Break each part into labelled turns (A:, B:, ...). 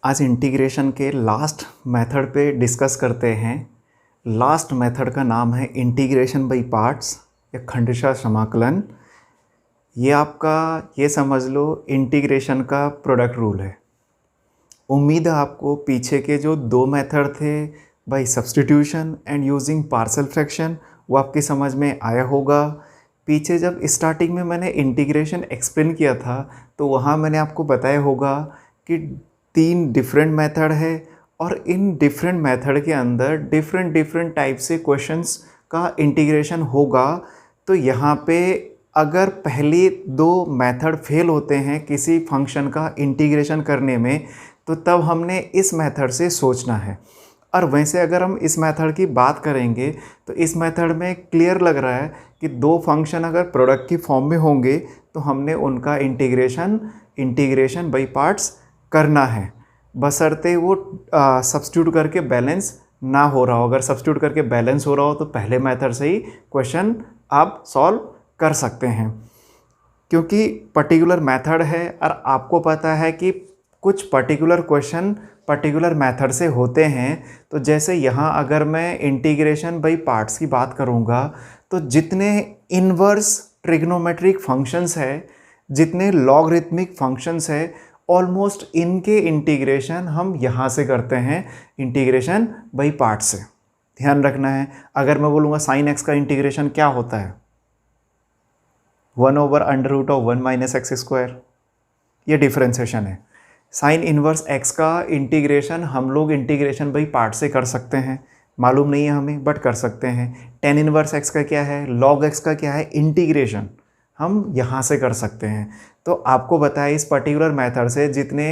A: आज इंटीग्रेशन के last method पे डिस्कस करते हैं। लास्ट मेथड का नाम है इंटीग्रेशन बाय पार्ट्स या खंडशः समाकलन। ये आपका ये समझ लो इंटीग्रेशन का प्रोडक्ट रूल है। उम्मीद है आपको पीछे के जो दो मेथड थे by substitution and using partial fraction वो आपकी समझ में आया होगा। पीछे जब स्टार्टिंग में मैंने इंटीग्रेशन एक्सप्लेन किया था तो वहाँ मैंने आपको बताया होगा कि तीन डिफरेंट मेथड है और इन डिफरेंट मेथड के अंदर डिफरेंट टाइप से क्वेश्चंस का इंटीग्रेशन होगा। तो यहाँ पे अगर पहले दो मेथड फेल होते हैं किसी फंक्शन का इंटीग्रेशन करने में तो तब हमने इस मेथड से सोचना है। और वैसे अगर हम इस मेथड की बात करेंगे तो इस मेथड में क्लियर लग रहा है कि दो फंक्शन अगर प्रोडक्ट की फॉर्म में होंगे तो हमने उनका इंटीग्रेशन बाय पार्ट्स करना है, बशर्ते वो सब्स्टिट्यूट करके बैलेंस ना हो रहा हो। अगर सब्स्टिट्यूट करके बैलेंस हो रहा हो तो पहले मेथड से ही क्वेश्चन आप सॉल्व कर सकते हैं, क्योंकि पर्टिकुलर मेथड है और आपको पता है कि कुछ पर्टिकुलर क्वेश्चन पर्टिकुलर मेथड से होते हैं। तो जैसे यहाँ अगर मैं इंटीग्रेशन बाय पार्ट्स की बात करूँगा तो जितने इन्वर्स ट्रिग्नोमेट्रिक फंक्शंस है, जितने लॉगरिथमिक फंक्शंस है, ऑलमोस्ट इनके इंटीग्रेशन हम यहाँ से करते हैं, इंटीग्रेशन बाय पार्ट्स से। ध्यान रखना है, अगर मैं बोलूँगा साइन एक्स का इंटीग्रेशन क्या होता है 1/√1 - x², ये डिफ्रेंसिएशन है। साइन इन्वर्स एक्स का इंटीग्रेशन हम लोग इंटीग्रेशन बाय पार्ट से कर सकते हैं, मालूम नहीं है हमें बट कर सकते हैं। टेन इन्वर्स एक्स का क्या है, लॉग एक्स का क्या है, इंटीग्रेशन हम यहाँ से कर सकते हैं। तो आपको बताया इस पर्टिकुलर मेथड से जितने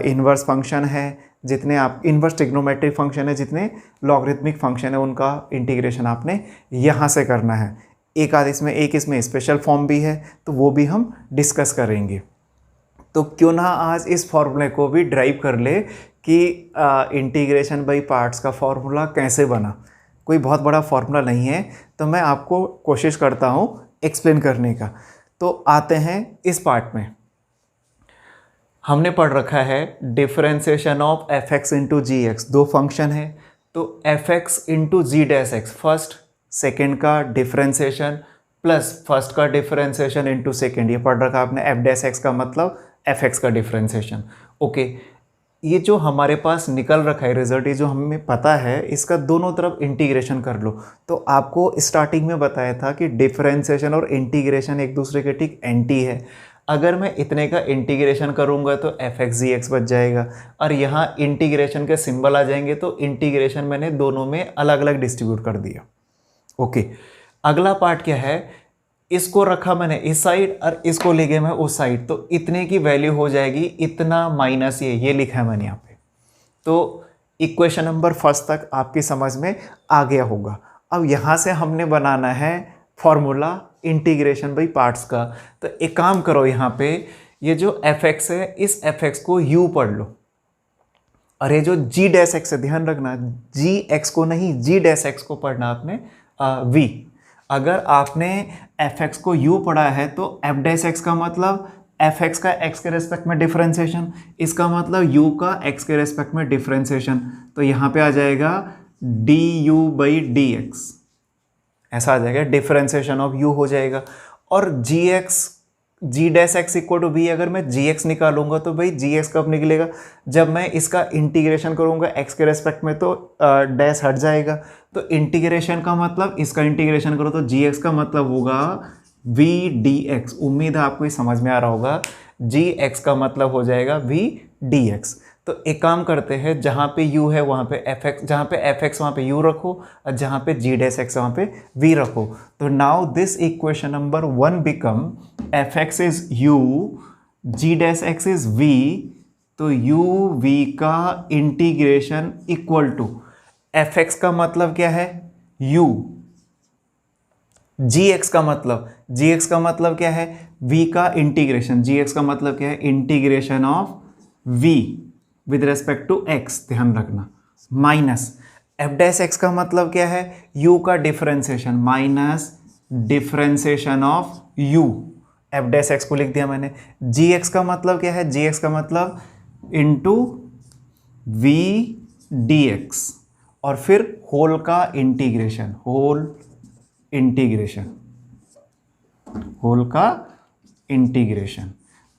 A: इन्वर्स फंक्शन है, जितने आप इन्वर्स ट्रिग्नोमेट्रिक फंक्शन है, जितने लॉगरिथमिक फंक्शन है, उनका इंटीग्रेशन आपने यहाँ से करना है। एक इसमें स्पेशल फॉर्म भी है तो वो भी हम डिस्कस करेंगे। तो क्यों ना आज इस फॉर्मूले को भी ड्राइव कर ले कि इंटीग्रेशन बाय पार्ट्स का फॉर्मूला कैसे बना। कोई बहुत बड़ा फॉर्मूला नहीं है, तो मैं आपको कोशिश करता हूँ एक्सप्लेन करने का। तो आते हैं इस पार्ट में। हमने पढ़ रखा है differentiation of F X into G X. दो फंक्शन है तो F X into G dash X, first second का डिफरेंशिएशन प्लस फर्स्ट का डिफरेंशिएशन इंटू सेकेंड, ये पढ़ रखा आपने। एफ डैश एक्स का मतलब एफ एक्स का डिफरेंशिएशन। ओके, ये जो हमारे पास निकल रखा है रिजल्ट, ये जो हमें पता है, इसका दोनों तरफ इंटीग्रेशन कर लो। तो आपको स्टार्टिंग में बताया था कि डिफरेंशिएशन और इंटीग्रेशन एक दूसरे के ठीक एंटी है। अगर मैं इतने का इंटीग्रेशन करूंगा तो एफ एक्स जी एक्स बच जाएगा और यहाँ इंटीग्रेशन के सिंबल आ जाएंगे, तो इंटीग्रेशन मैंने दोनों में अलग अलग डिस्ट्रीब्यूट कर दिया। ओके, अगला पार्ट क्या है, इसको रखा मैंने इस साइड और इसको ले गया मैं उस साइड, तो इतने की वैल्यू हो जाएगी इतना माइनस ये लिखा है मैंने यहाँ पे। तो इक्वेशन नंबर फर्स्ट तक आपकी समझ में आ गया होगा। अब यहाँ से हमने बनाना है फॉर्मूला इंटीग्रेशन बाय पार्ट्स का। तो एक काम करो, यहाँ पे ये जो एफ एक्स है इस एफ एक्स को यू पढ़ लो, और ये जो जी डैश एक्स है, ध्यान रखना जी एक्स को नहीं जी डैश एक्स को पढ़ना आपने वी। अगर आपने एफ एक्स को यू पढ़ा है तो एफ डैश एक्स का मतलब एफ एक्स का एक्स के रेस्पेक्ट में डिफरेंशिएशन, इसका मतलब यू का एक्स के रेस्पेक्ट में डिफरेंशिएशन। तो यहाँ पे आ जाएगा D U by D X, ऐसा आ जाएगा, डिफरेंशिएशन ऑफ यू हो जाएगा। और G X G dash X equal to V, अगर मैं जी एक्स निकालूंगा तो भाई जी एक्स कब निकलेगा, जब मैं इसका इंटीग्रेशन करूंगा एक्स के रेस्पेक्ट में, तो डैश हट जाएगा। तो इंटीग्रेशन का मतलब इसका इंटीग्रेशन करो तो जी एक्स का मतलब होगा वी डी एक्स। उम्मीद है आपको ये समझ में आ रहा होगा, जी एक्स का मतलब हो जाएगा वी डी एक्स। तो एक काम करते हैं, जहाँ पे u है वहाँ पे एफ एक्स, जहाँ पे एफ एक्स वहाँ पे u रखो और जहाँ पे जी डैश एक्स वहाँ पे v रखो। तो now this equation number 1 become f x is u, g dash x is v। तो u v का integration equal to f x का मतलब क्या है u, gx का मतलब क्या है v का इंटीग्रेशन, gx का मतलब क्या है integration of v with respect to x, ध्यान रखना, माइनस एफ डैश एक्स का मतलब क्या है u का differentiation minus differentiation of u, F dash x को लिख दिया मैंने। gx का मतलब क्या है, gx का मतलब इंटू v dx और फिर होल का इंटीग्रेशन, होल का इंटीग्रेशन।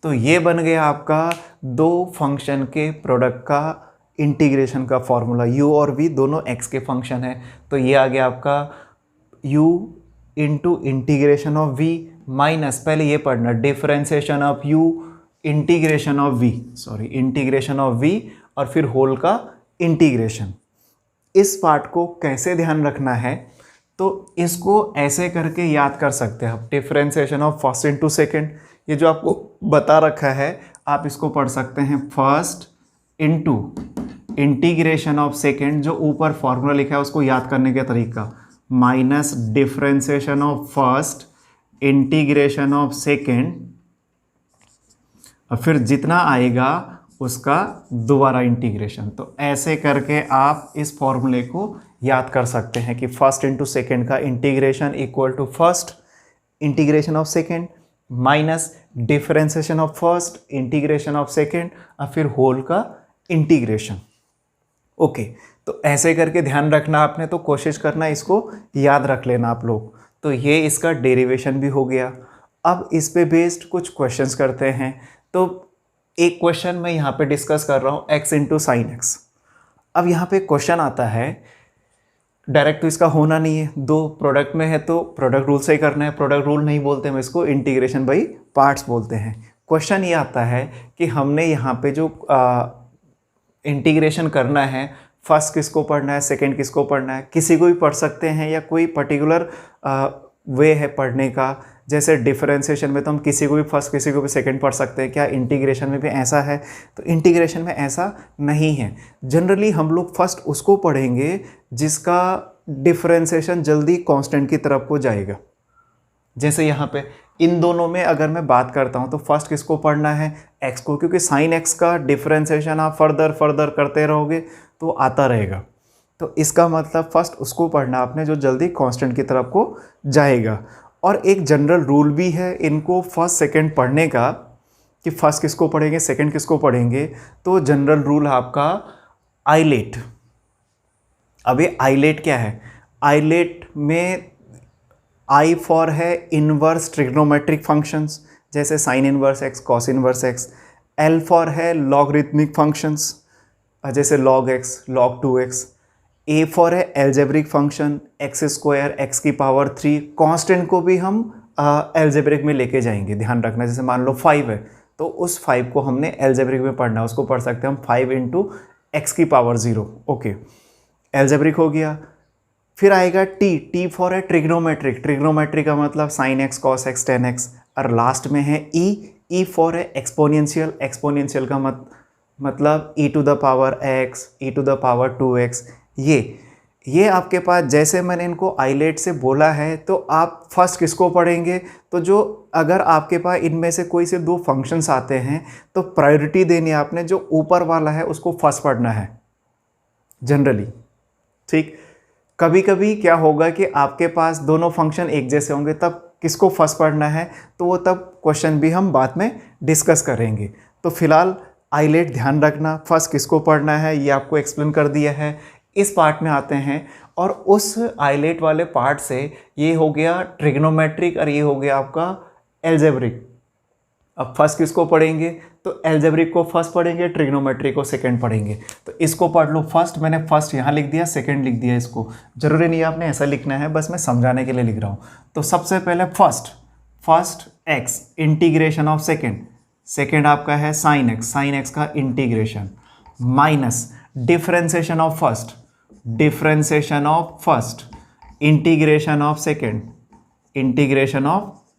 A: तो ये बन गया आपका दो फंक्शन के प्रोडक्ट का इंटीग्रेशन का फॉर्मूला। u और v दोनों x के फंक्शन है, तो ये आ गया आपका u into integration of v minus, पहले ये पढ़ना, differentiation of u integration of v और फिर होल का इंटीग्रेशन। इस पार्ट को कैसे ध्यान रखना है, तो इसको ऐसे करके याद कर सकते हैं आप, differentiation of first into second, ये जो आपको बता रखा है आप इसको पढ़ सकते हैं first into integration of second, जो ऊपर फॉर्मूला लिखा है उसको याद करने का तरीका, minus differentiation of first integration of second और फिर जितना आएगा उसका दोबारा इंटीग्रेशन। तो ऐसे करके आप इस फॉर्मूले को याद कर सकते हैं कि फर्स्ट इंटू सेकेंड का integration equal to first integration of second minus differentiation of first integration of second और फिर होल का इंटीग्रेशन। ओके, तो ऐसे करके ध्यान रखना आपने, तो कोशिश करना इसको याद रख लेना आप लोग। तो ये इसका डेरिवेशन भी हो गया। अब इस पे बेस्ड कुछ क्वेश्चंस करते हैं। तो एक क्वेश्चन मैं यहाँ पे डिस्कस कर रहा हूँ, x इंटू साइन एक्स। अब यहाँ पे क्वेश्चन आता है, डायरेक्ट तो इसका होना नहीं है, दो प्रोडक्ट में है तो प्रोडक्ट रूल से ही करना है। प्रोडक्ट रूल नहीं बोलते हम इसको, इंटीग्रेशन बाई पार्ट्स बोलते हैं। क्वेश्चन ये आता है कि हमने यहाँ पे जो इंटीग्रेशन करना है, फर्स्ट किसको पढ़ना है, सेकंड किसको पढ़ना है, किसी को भी पढ़ सकते हैं या कोई पर्टिकुलर वे है पढ़ने का। जैसे डिफरेंशिएशन में तो हम किसी को भी फर्स्ट किसी को भी सेकंड पढ़ सकते हैं, क्या इंटीग्रेशन में भी ऐसा है? तो इंटीग्रेशन में ऐसा नहीं है। जनरली हम लोग फर्स्ट उसको पढ़ेंगे जिसका डिफरेंशिएशन जल्दी कांस्टेंट की तरफ को जाएगा। जैसे यहाँ पे इन दोनों में अगर मैं बात करता हूँ तो फर्स्ट किसको पढ़ना है, एक्स को, क्योंकि साइन एक्स का डिफरेंशिएशन आप फर्दर करते रहोगे तो आता रहेगा। तो इसका मतलब फर्स्ट उसको पढ़ना आपने जो जल्दी कांस्टेंट की तरफ को जाएगा। और एक जनरल रूल भी है इनको फर्स्ट सेकंड पढ़ने का, कि फर्स्ट किसको पढ़ेंगे सेकंड किसको पढ़ेंगे। तो जनरल रूल आपका आइलेट। अब ये आइलेट क्या है? आइलेट में आई फॉर है इनवर्स ट्रिग्नोमेट्रिक फंक्शंस, जैसे sine inverse X, cos inverse X. L for है लॉगरिथमिक फंक्शंस, जैसे log X, log 2x। A for है algebraic function, X square, X की पावर 3। कांस्टेंट को भी हम एल्जेब्रिक में लेके जाएंगे, ध्यान रखना। जैसे मान लो 5 है तो उस 5 को हमने एल्जेब्रिक में पढ़ना है, उसको पढ़ सकते हैं हम 5 इंटू एक्स की पावर 0। ओके, एल्जेब्रिक हो गया। फिर आएगा टी फॉर है ट्रिग्नोमेट्रिक। ट्रिग्नोमेट्रिक का मतलब sine x, cos x, tan x. और लास्ट में है ई फॉर है एक्सपोनेंशियल। एक्सपोनेंशियल का मतलब e to the power x, e to the power 2x। ये आपके पास, जैसे मैंने इनको आइलेट से बोला है, तो आप फर्स्ट किसको पढ़ेंगे, तो जो अगर आपके पास इनमें से कोई से दो फंक्शंस आते हैं तो प्रायोरिटी देनी है आपने, जो ऊपर वाला है उसको फर्स्ट पढ़ना है जनरली। ठीक, कभी कभी क्या होगा कि आपके पास दोनों फंक्शन एक जैसे होंगे, तब किसको फर्स्ट पढ़ना है, तो वो तब क्वेश्चन भी हम बाद में डिस्कस करेंगे। तो फिलहाल आइलेट ध्यान रखना, फर्स्ट किसको पढ़ना है ये आपको एक्सप्लेन कर दिया है। इस पार्ट में आते हैं, और उस आइलेट वाले पार्ट से ये हो गया ट्रिग्नोमेट्रिक और ये हो गया आपका एल्जेब्रिक। अब फर्स्ट किसको पढ़ेंगे, तो एल्जेब्रिक को फर्स्ट पढ़ेंगे, ट्रिग्नोमेट्रिक को सेकंड पढ़ेंगे। तो इसको पढ़ लो फर्स्ट, मैंने फर्स्ट यहाँ लिख दिया, सेकंड लिख दिया। इसको जरूरी नहीं आपने ऐसा लिखना है, बस मैं समझाने के लिए लिख रहा हूँ। तो सबसे पहले first x integration of second आपका है साइन एक्स का integration, minus differentiation of first integration of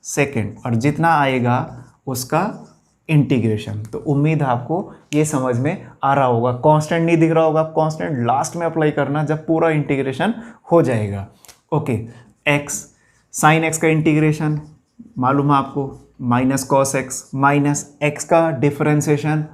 A: second और जितना आएगा उसका इंटीग्रेशन। तो उम्मीद है आपको ये समझ में आ रहा होगा। कांस्टेंट नहीं दिख रहा होगा, कांस्टेंट लास्ट में अप्लाई करना जब पूरा इंटीग्रेशन हो जाएगा। ओके, एक्स साइन एक्स का इंटीग्रेशन मालूम है आपको, minus cos x minus x का डिफरेंशिएशन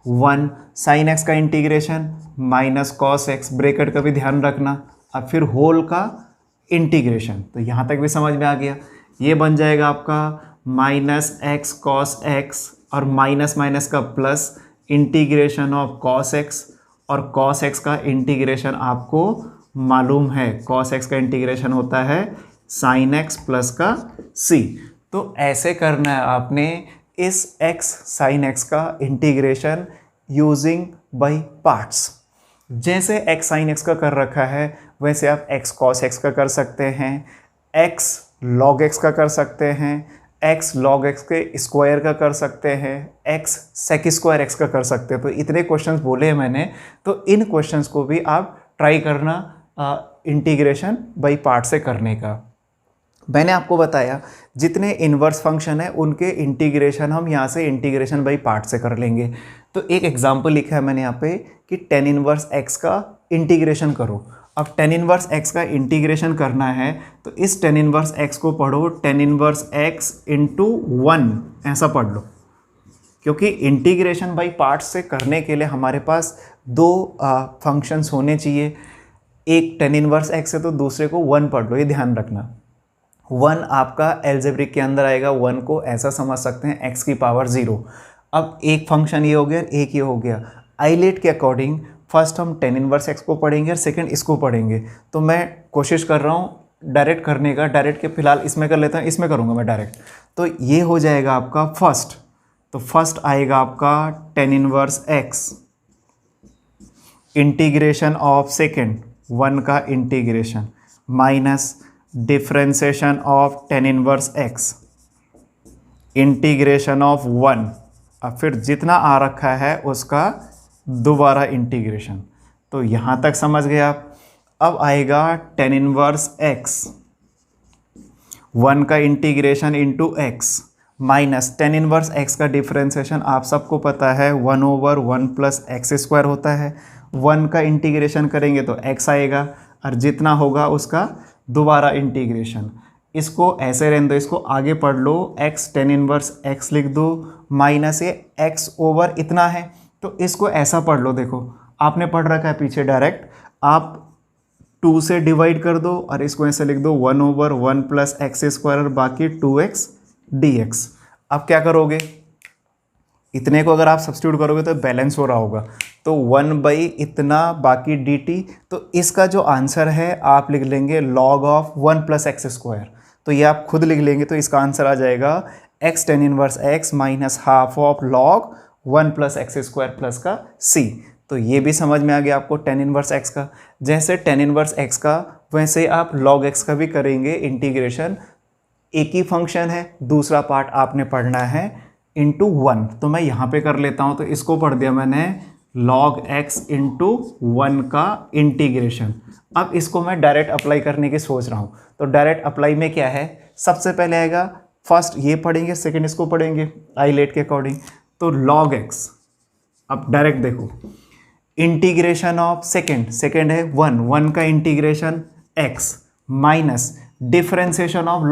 A: 1, साइन एक्स का integration minus cos x, bracket का भी ध्यान रखना। अब फिर होल का इंटीग्रेशन, तो यहाँ तक भी समझ में आ गया। ये बन जाएगा आपका माइनस एक्स कॉस एक्स और माइनस का plus integration of cos x और कॉस एक्स का इंटीग्रेशन आपको मालूम है, कॉस एक्स का इंटीग्रेशन होता है साइन एक्स प्लस का सी। तो ऐसे करना है आपने इस एक्स साइन एक्स का इंटीग्रेशन यूजिंग बाय पार्ट्स। जैसे एक्स साइन एक्स का कर रखा है वैसे आप एक्स कॉस एक्स का कर सकते हैं, एक्स लॉग एक्स का कर सकते हैं, एक्स लॉग एक्स के स्क्वायर का कर सकते हैं, एक्स सेक स्क्वायर एक्स का कर सकते हैं। तो इतने क्वेश्चंस बोले हैं मैंने, तो इन क्वेश्चंस को भी आप ट्राई करना इंटीग्रेशन बाय पार्ट से करने का। मैंने आपको बताया जितने इन्वर्स फंक्शन है उनके इंटीग्रेशन हम यहाँ से इंटीग्रेशन बाय पार्ट से कर लेंगे। तो एक एग्जांपल लिखा है मैंने यहाँ पे कि टेन इनवर्स एक्स का इंटीग्रेशन करो। अब टेन इनवर्स एक्स का इंटीग्रेशन करना है तो इस टेन इनवर्स एक्स को पढ़ो टेन इनवर्स एक्स इंटू 1 ऐसा पढ़ लो, क्योंकि इंटीग्रेशन बाय पार्ट्स से करने के लिए हमारे पास दो फंक्शंस होने चाहिए, एक टेन इनवर्स एक्स है तो दूसरे को 1 पढ़ लो, ये ध्यान रखना। 1 आपका एल्जेब्रिक के अंदर आएगा, 1 को ऐसा समझ सकते हैं x की पावर 0। अब एक फंक्शन ये हो गया, एक ये हो गया। आइलेट के अकॉर्डिंग फर्स्ट हम टेन इनवर्स एक्स को पढ़ेंगे और सेकंड इसको पढ़ेंगे। तो मैं कोशिश कर रहा हूँ डायरेक्ट करने का, डायरेक्ट के फिलहाल इसमें कर लेता हूँ, इसमें करूँगा मैं डायरेक्ट। तो ये हो जाएगा आपका फर्स्ट, तो फर्स्ट आएगा आपका tan inverse x integration of second 1 का integration minus differentiation of tan inverse x integration of 1, अब फिर जितना आ रखा है उसका दोबारा इंटीग्रेशन। तो यहाँ तक समझ गए आप। अब आएगा टेन इनवर्स एक्स 1 का integration into x minus tan inverse x का डिफ्रेंसिएशन आप सबको पता है 1/1 प्लस एक्स स्क्वायर होता है। 1 का इंटीग्रेशन करेंगे तो x आएगा और जितना होगा उसका दोबारा इंटीग्रेशन। इसको ऐसे रहने दो, इसको आगे पढ़ लो, x टेन इनवर्स x लिख दो माइनस ये x ओवर इतना है, तो इसको ऐसा पढ़ लो। देखो आपने पढ़ रखा है पीछे डायरेक्ट, आप 2 से डिवाइड कर दो और इसको ऐसे लिख दो 1/1 प्लस एक्स स्क्वायर और बाकी 2x dx। अब क्या करोगे, इतने को अगर आप सब्स्टिट्यूट करोगे तो बैलेंस हो रहा होगा, तो 1 इतना बाकी dt। तो इसका जो आंसर है आप लिख लेंगे log of 1 plus x square. तो ये आप खुद लिख लेंगे, तो इसका आंसर आ जाएगा x tan inverse x minus half of log 1 plus x square plus का c। तो ये भी समझ में आ गया आपको टेन इनवर्स x का। जैसे टेन इनवर्स x का वैसे आप log x का भी करेंगे इंटीग्रेशन। एक ही फंक्शन है, दूसरा पार्ट आपने पढ़ना है इंटू 1। तो मैं यहाँ पे कर लेता हूँ, तो इसको पढ़ दिया मैंने log x इंटू 1 का इंटीग्रेशन। अब इसको मैं डायरेक्ट अप्लाई करने की सोच रहा हूँ। तो डायरेक्ट अप्लाई में क्या है, सबसे पहले आएगा फर्स्ट ये पढ़ेंगे, सेकंड इसको पढ़ेंगे आइलेट के अकॉर्डिंग। तो log x, अब डायरेक्ट देखो इंटीग्रेशन ऑफ सेकंड है 1 का integration x minus differentiation of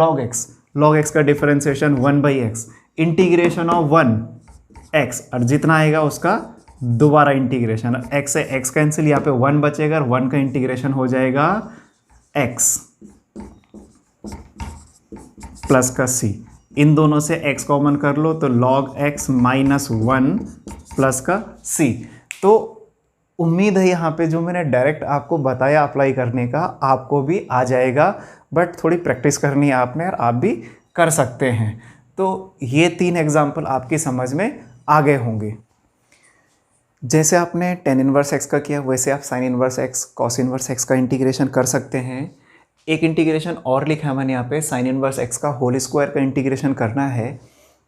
A: log x का differentiation 1/x integration of 1x और जितना आएगा उसका दोबारा इंटीग्रेशन। x से x कैंसिल, यहाँ पे 1 बचेगा और 1 का इंटीग्रेशन हो जाएगा x प्लस का c। इन दोनों से x कॉमन कर लो तो log x माइनस 1 प्लस का c। तो उम्मीद है यहाँ पे जो मैंने डायरेक्ट आपको बताया अप्लाई करने का आपको भी आ जाएगा, बट थोड़ी प्रैक्टिस करनी है आपने और आप भी कर सकते हैं। तो ये 3 एग्जाम्पल आपकी समझ में आ गए होंगे। जैसे आपने टेन इनवर्स एक्स का किया वैसे आप sign inverse X cos inverse x का इंटीग्रेशन कर सकते हैं। एक इंटीग्रेशन और लिखा है मैंने यहाँ पे, साइन इनवर्स एक्स का होल स्क्वायर का इंटीग्रेशन करना है।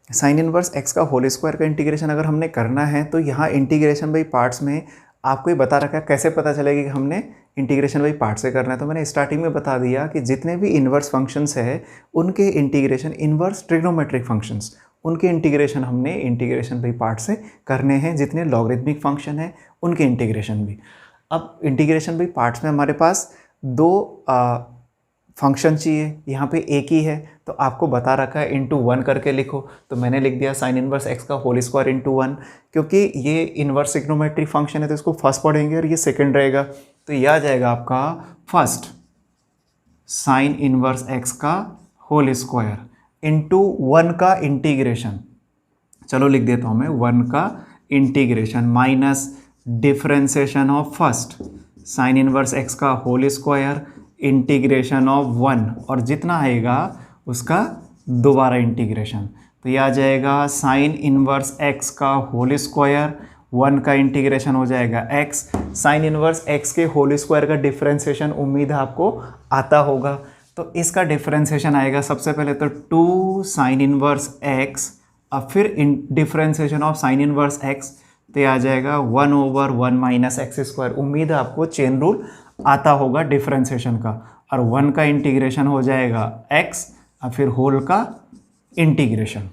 A: साइन इनवर्स एक्स का होल स्क्वायर का इंटीग्रेशन अगर हमने करना है तो यहाँ इंटीग्रेशन बाई पार्ट्स में आपको ही बता रखा है कैसे पता चलेगा कि हमने इंटीग्रेशन बाई पार्ट से करना है। तो मैंने स्टार्टिंग में बता दिया कि जितने भी इन्वर्स फंक्शंस है उनके इंटीग्रेशन, इन्वर्स ट्रिग्नोमेट्रिक फंक्शंस, उनके इंटीग्रेशन हमने इंटीग्रेशन बाई पार्ट से करने हैं। जितने लॉगरिथमिक फंक्शन है उनके इंटीग्रेशन भी। अब इंटीग्रेशन बाई पार्ट्स में हमारे पास 2 फंक्शन चाहिए, यहाँ पे एक ही है तो आपको बता रखा है इंटू 1 करके लिखो। तो मैंने लिख दिया साइन इनवर्स एक्स का होल स्क्वायर इंटू 1, क्योंकि ये इन्वर्स ट्रिग्नोमेट्रिक फंक्शन है तो इसको फर्स्ट पढ़ेंगे और ये सेकंड रहेगा। तो यह आ जाएगा आपका फर्स्ट साइन इनवर्स एक्स का होल स्क्वायर इंटू 1 का इंटीग्रेशन। चलो लिख देता हूँ मैं 1 का integration minus differentiation of first sine inverse x का होल स्क्वायर इंटीग्रेशन ऑफ 1 और जितना आएगा उसका दोबारा इंटीग्रेशन। तो ये आ जाएगा साइन इनवर्स एक्स का होल स्क्वायर, 1 का इंटीग्रेशन हो जाएगा x। साइन इनवर्स x के होल स्क्वायर का डिफरेंशिएशन उम्मीद है आपको आता होगा। तो इसका डिफरेंशिएशन आएगा सबसे पहले तो 2 साइन इनवर्स x, अब फिर differentiation of sine inverse x, तो ये आ जाएगा 1/1 माइनस एक्स स्क्वायर। उम्मीद है आपको चेन रूल आता होगा डिफरेंशिएशन का। और 1 का इंटीग्रेशन हो जाएगा x, और फिर होल का इंटीग्रेशन।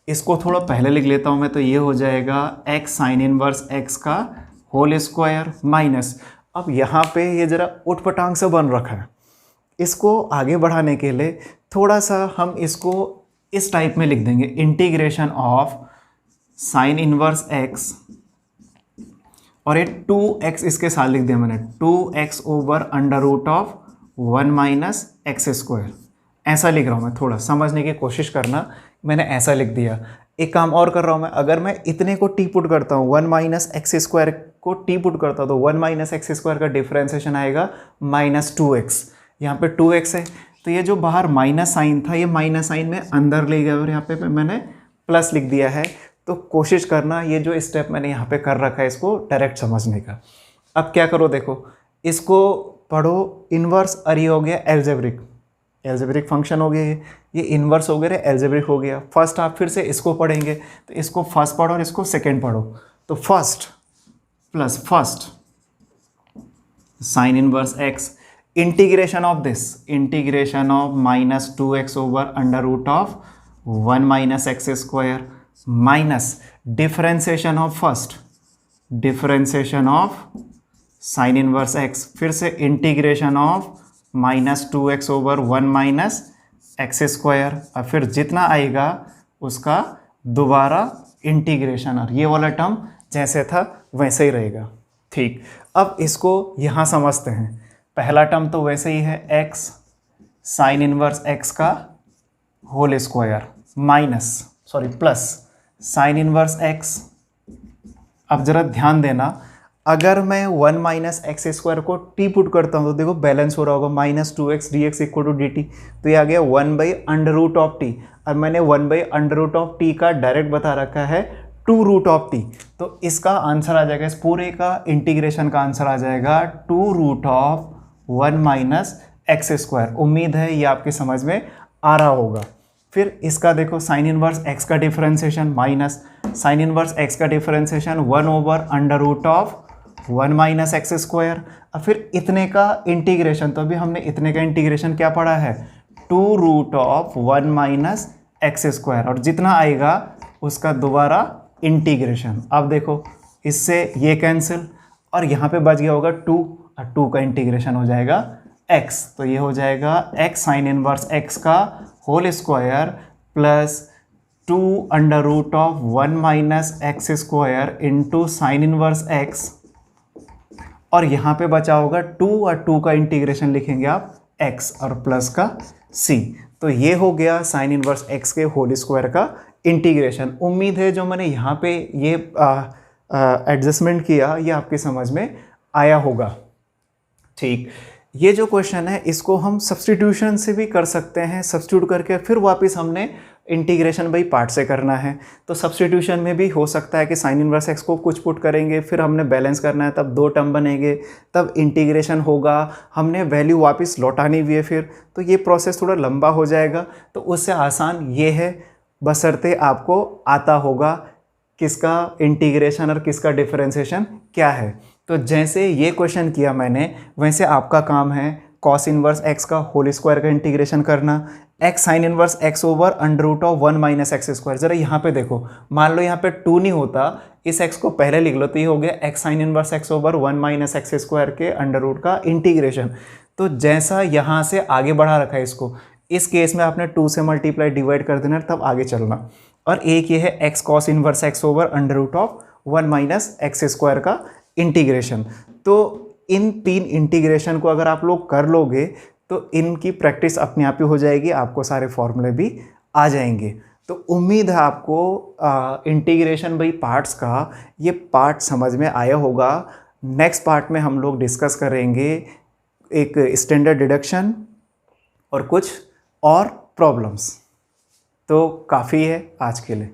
A: इसको थोड़ा पहले लिख लेता हूँ मैं, तो ये हो जाएगा x साइन इनवर्स x का होल स्क्वायर माइनस, अब यहाँ पे ये ज़रा उठपटांग से बन रखा है, इसको आगे बढ़ाने के लिए थोड़ा सा हम इसको इस टाइप में लिख देंगे, integration of sine inverse x, और ये 2x इसके साथ लिख दिया मैंने, 2x over under root of 1 minus x square. ऐसा लिख रहा हूँ मैं, थोड़ा समझने की कोशिश करना, मैंने ऐसा लिख दिया। एक काम और कर रहा हूँ मैं, अगर मैं इतने को टी पुट करता हूँ, 1 माइनस एक्स स्क्वायर को टी पुट करता हूँ, तो 1 माइनस एक्स स्क्वायर का डिफरेंशिएशन आएगा -2x। यहाँ पे 2x है, तो ये जो बाहर माइनस साइन था, ये माइनस साइन में अंदर ले गया और यहाँ पे मैंने प्लस लिख दिया है। तो कोशिश करना ये जो स्टेप मैंने यहाँ पे कर रखा है इसको डायरेक्ट समझने का। अब क्या करो, देखो इसको पढ़ो, इन्वर्स और ये हो गया एल्जेब्रिक फंक्शन हो गया, ये इन्वर्स हो गया, एल्जेब्रिक हो गया। फर्स्ट आप फिर से इसको पढ़ेंगे, तो इसको फर्स्ट पढ़ो और इसको सेकेंड पढ़ो। तो first plus first sine inverse x, integration of this, integration of -2x over under root of 1 minus x square minus differentiation of first, differentiation of sine inverse x, फिर से integration of -2x over 1 minus x square, और फिर जितना आएगा उसका दोबारा integration, और ये वाला टर्म जैसे था वैसे ही रहेगा। ठीक, अब इसको यहाँ समझते हैं। पहला टर्म तो वैसे ही है, x साइन इनवर्स x का whole square plus sine inverse x। अब जरा ध्यान देना, अगर मैं 1 माइनस एक्स स्क्वायर को टी पुट करता हूँ तो देखो बैलेंस हो रहा होगा, -2x dx equal to dt, तो ये आ गया 1/√t, और मैंने 1/√t का डायरेक्ट बता रखा है 2√t, तो इसका आंसर आ जाएगा, इस पूरे का इंटीग्रेशन का आंसर आ जाएगा 2√1 माइनस एक्स स्क्वायर। उम्मीद है ये आपकी समझ में आ रहा होगा। फिर इसका देखो साइन इनवर्स x का differentiation minus sign inverse x का डिफरेंशिएशन 1/√1 माइनस एक्स स्क्वायर, और फिर इतने का इंटीग्रेशन, तो अभी हमने इतने का इंटीग्रेशन क्या पढ़ा है, 2√1 माइनस एक्स स्क्वायर, और जितना आएगा उसका दोबारा इंटीग्रेशन। अब देखो इससे ये कैंसिल, और यहाँ पे बच गया होगा 2, और 2 का इंटीग्रेशन हो जाएगा x, तो ये हो जाएगा x साइन इनवर्स x का whole square plus 2√1 minus x square into sine inverse x, और यहाँ पे बचा होगा 2, और 2 का इंटीग्रेशन लिखेंगे आप x, और प्लस का c। तो ये हो गया साइन इनवर्स x के होल स्क्वायर का इंटीग्रेशन। उम्मीद है जो मैंने यहाँ पे ये एडजस्टमेंट किया ये आपकी समझ में आया होगा। ठीक, ये जो क्वेश्चन है इसको हम सब्स्टिट्यूशन से भी कर सकते हैं, सब्स्टिट्यूट करके फिर वापस हमने इंटीग्रेशन बाई पार्ट से करना है। तो सब्स्टिट्यूशन में भी हो सकता है कि साइन इनवर्स एक्स को कुछ पुट करेंगे, फिर हमने बैलेंस करना है, तब 2 टर्म बनेंगे, तब इंटीग्रेशन होगा, हमने वैल्यू वापस लौटानी भी है फिर, तो ये प्रोसेस थोड़ा लंबा हो जाएगा। तो उससे आसान ये है, बशर्ते आपको आता होगा किसका इंटीग्रेशन और किसका डिफरेंशिएशन क्या है। तो जैसे ये क्वेश्चन किया मैंने, वैसे आपका काम है कॉस इनवर्स एक्स का होल स्क्वायर का इंटीग्रेशन करना, x sign inverse x over √1 minus x square. ज़रा यहाँ पे देखो, मान लो यहाँ पे 2 नहीं होता, इस एक्स को पहले लिख लो, तो ये हो गया x sign inverse x over 1 minus x square के √ का इंटीग्रेशन। तो जैसा यहाँ से आगे बढ़ा रखा है इसको, इस केस में आपने 2 से मल्टीप्लाई डिवाइड कर देना, तब आगे चलना। और एक ये है x cos inverse x over √1 minus x square का इंटीग्रेशन। तो इन 3 इंटीग्रेशन को अगर आप लोग कर लोगे तो इनकी प्रैक्टिस अपने आप ही हो जाएगी, आपको सारे फॉर्मूले भी आ जाएंगे। तो उम्मीद है आपको इंटीग्रेशन बाई पार्ट्स का ये पार्ट समझ में आया होगा। नेक्स्ट पार्ट में हम लोग डिस्कस करेंगे एक स्टैंडर्ड डिडक्शन और कुछ और प्रॉब्लम्स। तो काफ़ी है आज के लिए।